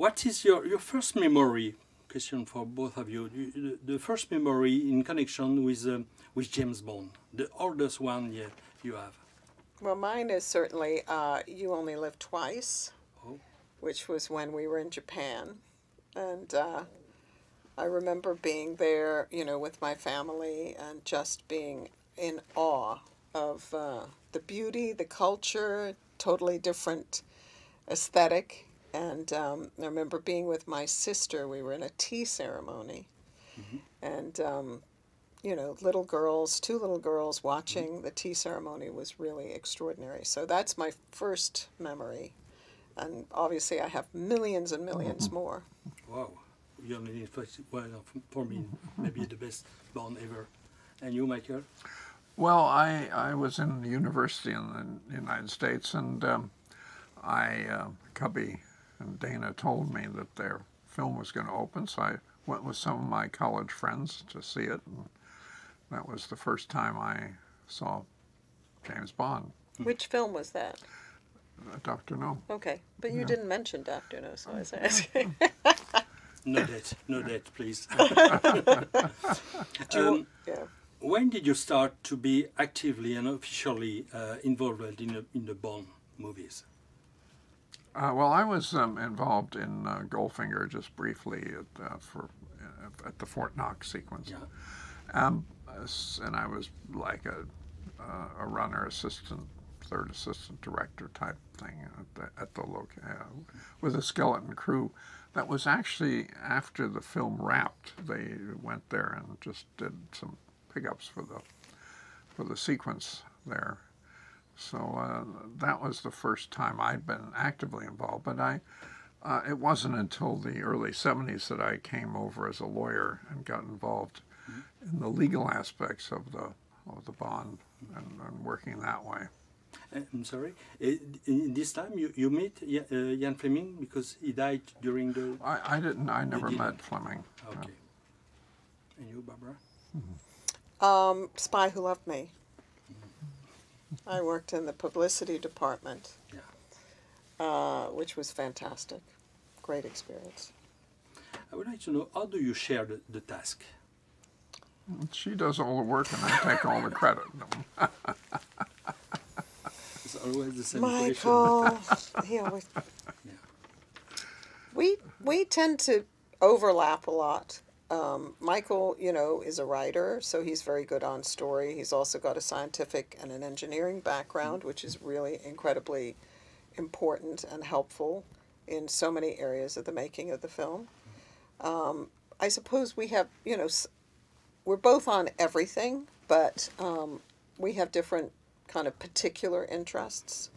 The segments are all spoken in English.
What is your first memory? Question for both of you. The first memory in connection with James Bond, the oldest one you have. Well, mine is certainly You Only Live Twice, which was when we were in Japan. And I remember being there, you know, with my family and just being in awe of the beauty, the culture, totally different aesthetic. And I remember being with my sister. We were in a tea ceremony. And, you know, little girls, 2 little girls watching the tea ceremony was really extraordinary. So that's my first memory. And obviously I have millions and millions more. Wow. You only need well, for me, maybe the best Bond ever. And you, Michael? Well, I was in university in the United States, and Cubby and Dana told me that their film was going to open, so I went with some of my college friends to see it. And that was the first time I saw James Bond. Which film was that? Dr. No. Okay, but you didn't mention Dr. No, so I was asking. No date, please. Yeah. When did you start to be actively and officially involved in the Bond movies? Well, I was involved in Goldfinger just briefly at the Fort Knox sequence. Yeah. And I was like a runner assistant, third assistant director type thing at the with a skeleton crew. That was actually after the film wrapped. They went there and just did some pickups for the sequence there. So that was the first time I'd been actively involved. But it wasn't until the early 70s that I came over as a lawyer and got involved in the legal aspects of the Bond and working that way. I'm sorry. In this time you meet Ian Fleming because he died during the. I never met Fleming. Okay. And you, Barbara? Spy Who Loved Me. I worked in the publicity department, which was fantastic. Great experience. I would like to know, how do you share the task? She does all the work and I take all the credit. It's always the same Michael, he always... We tend to overlap a lot. Michael, you know, is a writer, so he's very good on story. He's also got a scientific and an engineering background, which is really incredibly important and helpful in so many areas of the making of the film. I suppose we have, you know, we're both on everything, but we have different kind of particular interests.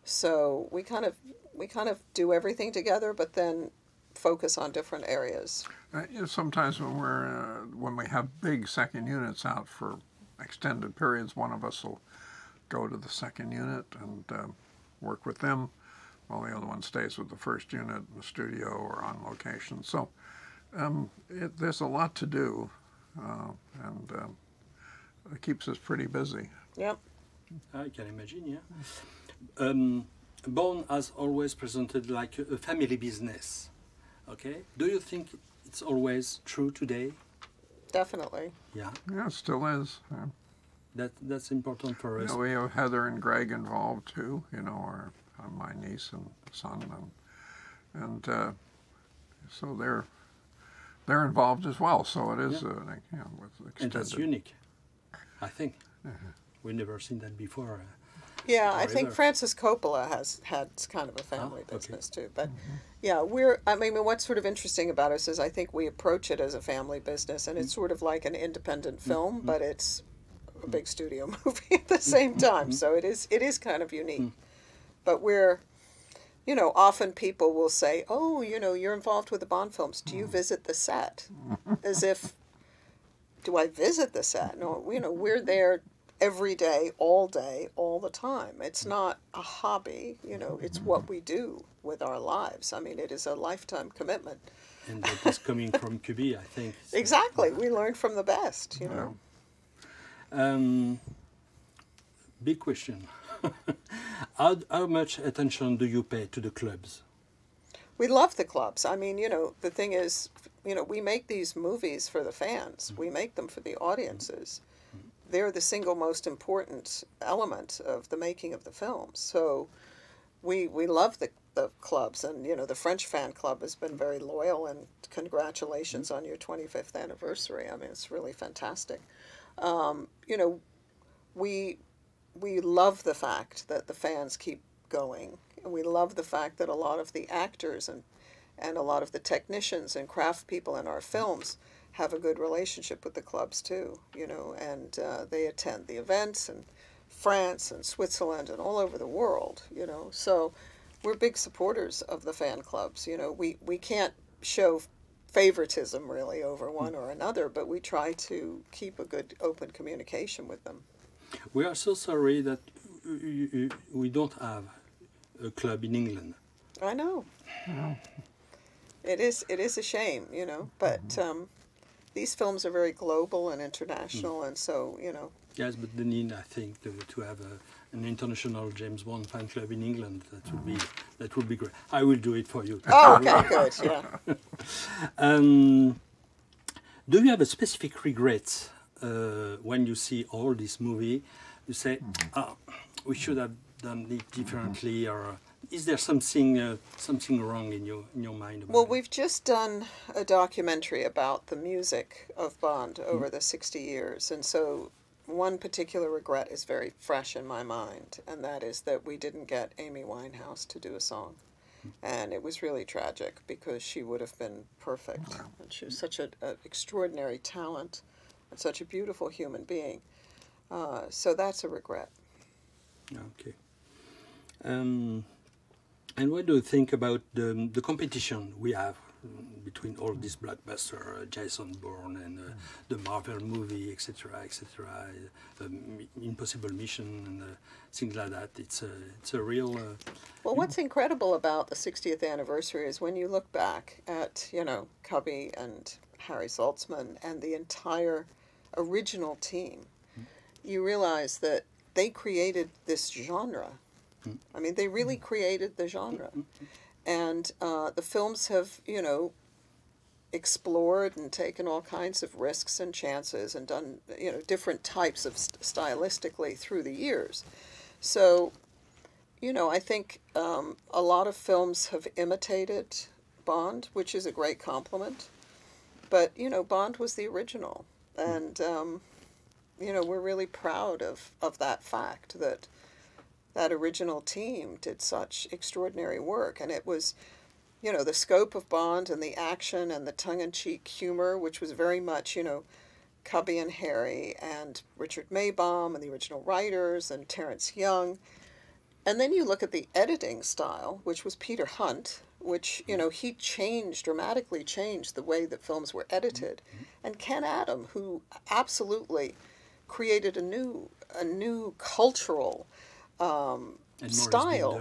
So we kind of do everything together, but then focus on different areas. You know, sometimes when we have big second units out for extended periods, one of us will go to the second unit and work with them, while the other one stays with the first unit in the studio or on location. So there's a lot to do, and it keeps us pretty busy. Yep. I can imagine, yeah. Bond has always presented like a family business. Okay. Do you think it's always true today? Definitely. Yeah. Yeah, it still is. That's important for us. You know, we have Heather and Greg involved too. You know, or my niece and son, and so they're involved as well. So it is, with extended. And that's unique, I think. We've never seen that before. Yeah, I think Francis Coppola has had kind of a family business too. But yeah, I mean, what's sort of interesting about us is I think we approach it as a family business, and it's sort of like an independent film, but it's a big studio movie at the same time. So it is kind of unique. But we're, you know, often people will say, oh, you know, you're involved with the Bond films. Do you visit the set? As if, do I visit the set? No, you know, we're there every day, all the time. It's not a hobby, you know, it's what we do with our lives. I mean, it is a lifetime commitment. And that is coming from QB, I think. So, exactly. We learn from the best, you know. Big question. How much attention do you pay to the clubs? We love the clubs. I mean, the thing is, we make these movies for the fans. We make them for the audiences. They're the single most important element of the making of the films. So we love the clubs, and the French fan club has been very loyal, and congratulations on your 25th anniversary. I mean, it's really fantastic. We love the fact that the fans keep going. And we love the fact that a lot of the actors and a lot of the technicians and craft people in our films have a good relationship with the clubs too, and they attend the events in France and Switzerland and all over the world, So we're big supporters of the fan clubs. We can't show favoritism really over one or another, but we try to keep a good open communication with them. We are so sorry that we don't have a club in England. I know. It is a shame, but these films are very global and international, and so, Yes, but the need, I think, to have an international James Bond fan club in England, that would be great. I will do it for you. Oh, okay, good, yeah. Do you have a specific regret when you see all this movie? You say, we should have done it differently, or is there something wrong in your mind about it? We've just done a documentary about the music of Bond over the 60 years, and so one particular regret is very fresh in my mind, and that is that we didn't get Amy Winehouse to do a song. And it was really tragic, because she would have been perfect. And she was such an extraordinary talent and such a beautiful human being. So that's a regret. Okay. And what do you think about the competition we have between all these blockbusters, Jason Bourne and the Marvel movie, etc., Impossible Mission and things like that? It's a real. Well, what's incredible about the 60th anniversary is when you look back at Cubby and Harry Saltzman and the entire original team, you realize that they created this genre. I mean, they really created the genre. And the films have, explored and taken all kinds of risks and chances and done, different types of stylistically through the years. So, I think a lot of films have imitated Bond, which is a great compliment. But, Bond was the original. And, we're really proud of that fact, that original team did such extraordinary work. And it was, the scope of Bond and the action and the tongue-in-cheek humor, which was very much, Cubby and Harry and Richard Maybaum and the original writers and Terence Young. And then you look at the editing style, which was Peter Hunt, which, he dramatically changed the way that films were edited. And Ken Adam, who absolutely created a new cultural style,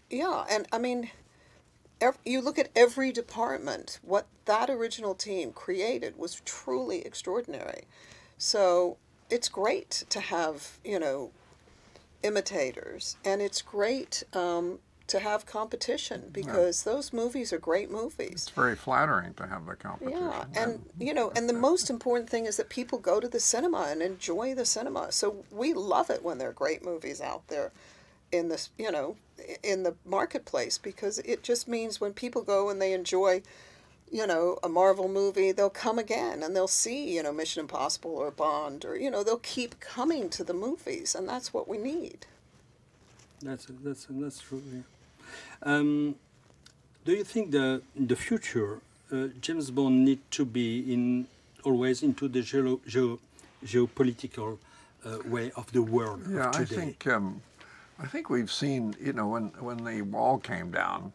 and I mean, you look at every department, what that original team created was truly extraordinary. So it's great to have, imitators, and it's great to have competition, because those movies are great movies. It's very flattering to have the competition. Yeah, and and the most important thing is that people go to the cinema and enjoy the cinema. So we love it when there are great movies out there in this, in the marketplace, because it just means when people go and they enjoy, a Marvel movie, they'll come again and they'll see, Mission Impossible or Bond, or they'll keep coming to the movies, and that's what we need. That's true. Yeah. Do you think in the future James Bond need to be always into the geopolitical way of the world of today? I think we've seen, when the wall came down,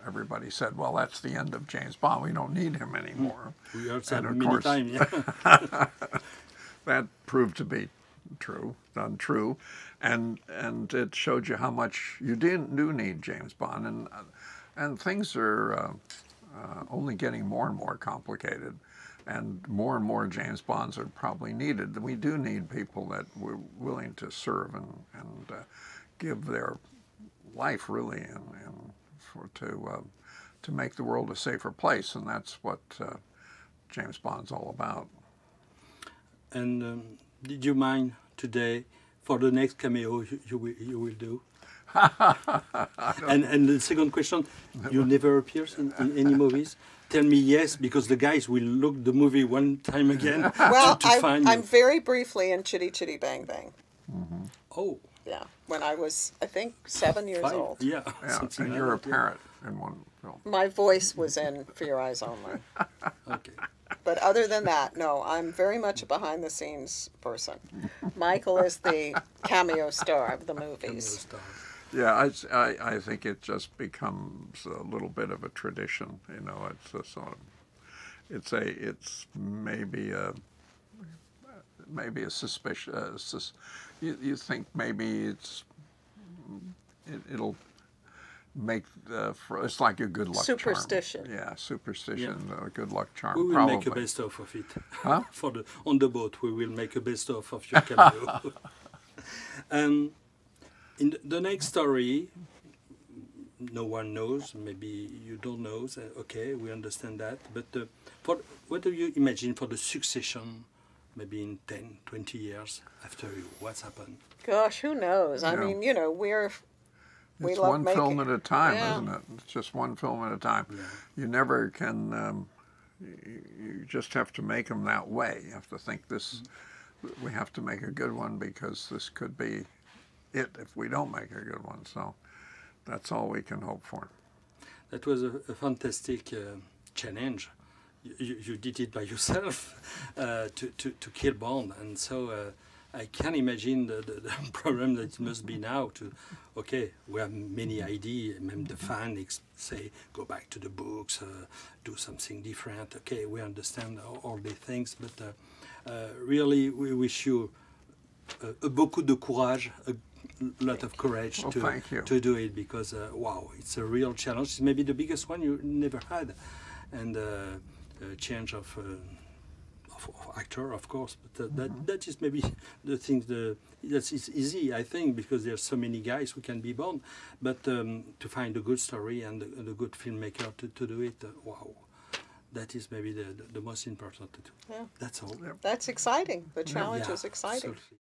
everybody said, well, that's the end of James Bond. We don't need him anymore. We heard that many times, yeah. That proved to be untrue, and it showed you how much you do need James Bond, and things are only getting more and more complicated, and more James Bonds are probably needed. We do need people that we're willing to serve and give their life really in to make the world a safer place, and that's what James Bond's all about. And did you mind today for the next cameo you will do? and the second question, you never appears in any movies? Tell me yes, because the guys will look the movie one time again. Well, to find I'm very briefly in Chitty Chitty Bang Bang. Mm-hmm. Oh. Yeah, when I was, I think, 7 years old. Yeah, and you're a parrot in one film. My voice was in For Your Eyes Only. Okay. But other than that, no, I'm very much a behind-the-scenes person. Michael is the cameo star of the movies. Yeah, I think it just becomes a little bit of a tradition. You know, it's a sort of, it's maybe a suspicion. You think maybe it'll make it's like a good luck superstition. Charm. Yeah, superstition, a good luck charm. We will probably. make a best of it. Huh? On the boat, we will make a best of your cameo. In the next story, no one knows. Maybe you don't know. So, okay, we understand that. But what do you imagine for the succession? Maybe in 10, 20 years after you, what's happened? Gosh, who knows? I mean, you know, we it's love one making, film at a time, yeah. isn't it? It's just one film at a time. Yeah. You never can. You just have to make them that way. You have to think this. We have to make a good one because this could be it if we don't make a good one. So that's all we can hope for. That was a fantastic challenge. You did it by yourself to kill Bond, and so I can imagine the problem that it must be now to, okay, we have many ideas, maybe the fans say, go back to the books, do something different, okay, we understand all the things, but really we wish you beaucoup de courage, a lot of courage to do it, because wow, it's a real challenge. It's maybe the biggest one you never had, and change of actor, of course, but that is maybe the thing that is easy, I think, because there's so many guys who can be Bond, but to find a good story and a good filmmaker to do it, wow, that is maybe the most important to do. Yeah. That's all. That's exciting. The challenge is exciting. Absolutely.